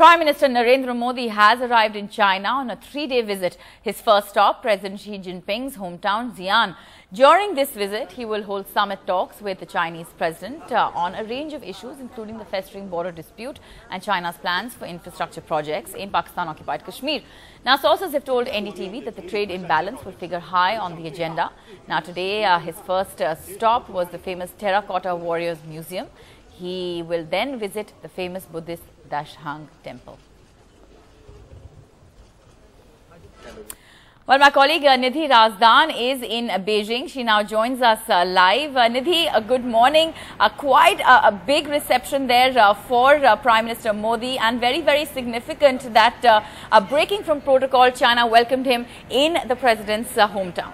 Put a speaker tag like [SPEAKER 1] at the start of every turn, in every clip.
[SPEAKER 1] Prime Minister Narendra Modi has arrived in China on a 3-day visit. His first stop, President Xi Jinping's hometown, Xi'an. During this visit, he will hold summit talks with the Chinese president on a range of issues, including the festering border dispute and China's plans for infrastructure projects in Pakistan-occupied Kashmir. Now, sources have told NDTV that the trade imbalance will figure high on the agenda. Now, today, his first stop was the famous Terracotta Warriors Museum. He will then visit the famous Buddhist Dashang temple. Well, my colleague Nidhi Razdan is in Beijing. She now joins us live. Nidhi, good morning. Quite a big reception there for Prime Minister Modi, and very, very significant that breaking from protocol, China welcomed him in the president's hometown.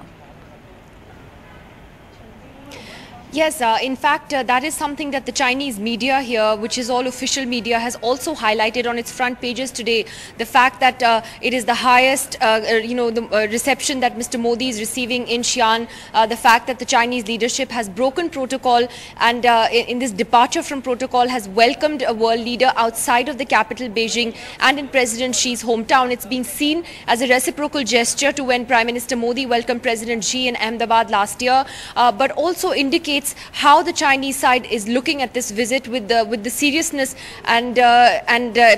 [SPEAKER 2] Yes, in fact, that is something that the Chinese media here, which is all official media, has also highlighted on its front pages today. The fact that it is the highest, reception that Mr. Modi is receiving in Xi'an, the fact that the Chinese leadership has broken protocol and in this departure from protocol has welcomed a world leader outside of the capital, Beijing, and in President Xi's hometown. It's being seen as a reciprocal gesture to when Prime Minister Modi welcomed President Xi in Ahmedabad last year, but also indicates how the Chinese side is looking at this visit with the seriousness and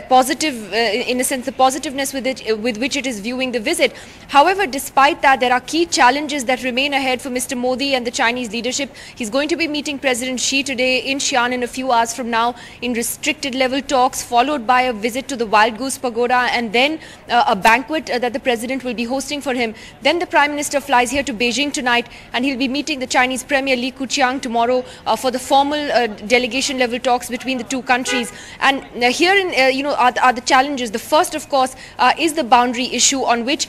[SPEAKER 2] positive, in a sense, the positiveness with which it is viewing the visit. However, despite that, there are key challenges that remain ahead for Mr. Modi and the Chinese leadership. He's going to be meeting President Xi today in Xi'an in a few hours from now in restricted level talks, followed by a visit to the Wild Goose Pagoda and then a banquet that the president will be hosting for him. Then the Prime Minister flies here to Beijing tonight, and he'll be meeting the Chinese Premier Li Keqiang tomorrow for the formal delegation level talks between the two countries. And herein are the challenges. The first, of course, is the boundary issue, on which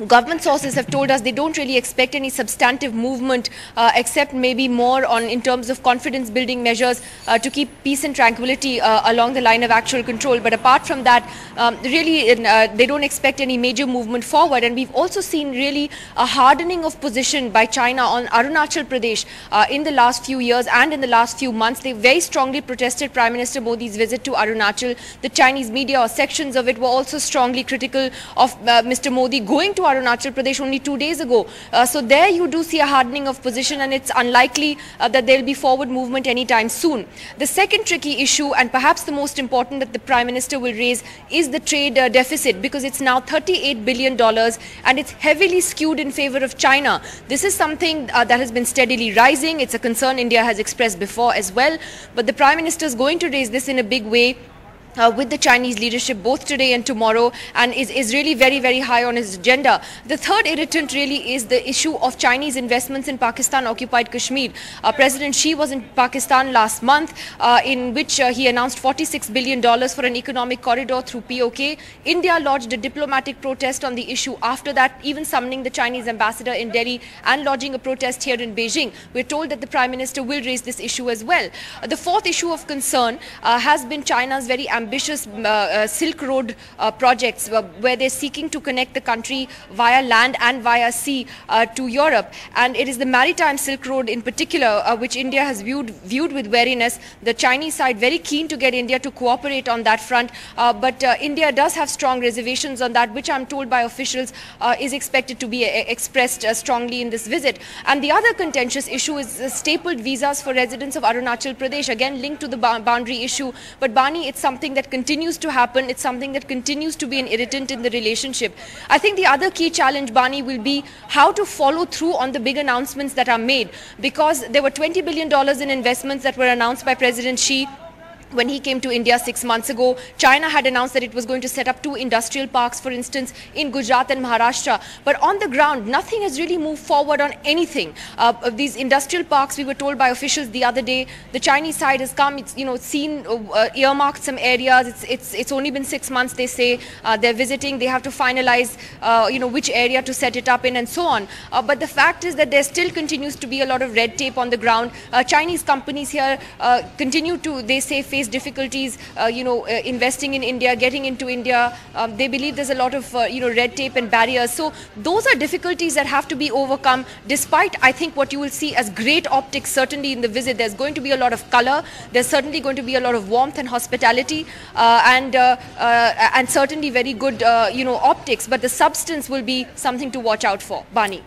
[SPEAKER 2] government sources have told us they don't really expect any substantive movement except maybe more in terms of confidence building measures to keep peace and tranquility along the line of actual control. But apart from that, really they don't expect any major movement forward. And we've also seen really a hardening of position by China on Arunachal Pradesh in the last few years and in the last few months. They very strongly protested Prime Minister Modi's visit to Arunachal. The Chinese media, or sections of it, were also strongly critical of Mr. Modi going to Arunachal Pradesh only 2 days ago. So there you do see a hardening of position, and it's unlikely that there will be forward movement anytime soon. The second tricky issue, and perhaps the most important that the Prime Minister will raise, is the trade deficit, because it's now $38 billion and it's heavily skewed in favor of China. This is something that has been steadily rising. It's a concern India has expressed before as well, but the Prime Minister is going to raise this in a big way with the Chinese leadership both today and tomorrow, and is really very, very high on his agenda. The third irritant really is the issue of Chinese investments in Pakistan-occupied Kashmir. President Xi was in Pakistan last month, in which he announced $46 billion for an economic corridor through POK. India lodged a diplomatic protest on the issue after that, even summoning the Chinese ambassador in Delhi and lodging a protest here in Beijing. We're told that the Prime Minister will raise this issue as well. The fourth issue of concern has been China's very ambitious Silk Road projects, where they're seeking to connect the country via land and via sea to Europe. And it is the maritime Silk Road in particular which India has viewed with wariness. The Chinese side very keen to get India to cooperate on that front, but India does have strong reservations on that, which I'm told by officials is expected to be expressed strongly in this visit. And the other contentious issue is stapled visas for residents of Arunachal Pradesh, again linked to the boundary issue. But Bani, it's something that continues to happen. It's something that continues to be an irritant in the relationship. I think the other key challenge, Bani, will be how to follow through on the big announcements that are made, because there were $20 billion in investments that were announced by President Xi when he came to India 6 months ago. China had announced that it was going to set up 2 industrial parks, for instance, in Gujarat and Maharashtra. But on the ground, nothing has really moved forward on anything. These industrial parks, we were told by officials the other day, the Chinese side has come, seen, earmarked some areas. It's only been 6 months, they say. They're visiting, they have to finalize, which area to set it up in and so on. But the fact is that there still continues to be a lot of red tape on the ground. Chinese companies here continue to, they say, face face difficulties, investing in India, getting into India. They believe there's a lot of, red tape and barriers. So those are difficulties that have to be overcome, despite, I think, what you will see as great optics certainly in the visit. There's going to be a lot of color. There's certainly going to be a lot of warmth and hospitality, and certainly very good, optics. But the substance will be something to watch out for. Bani.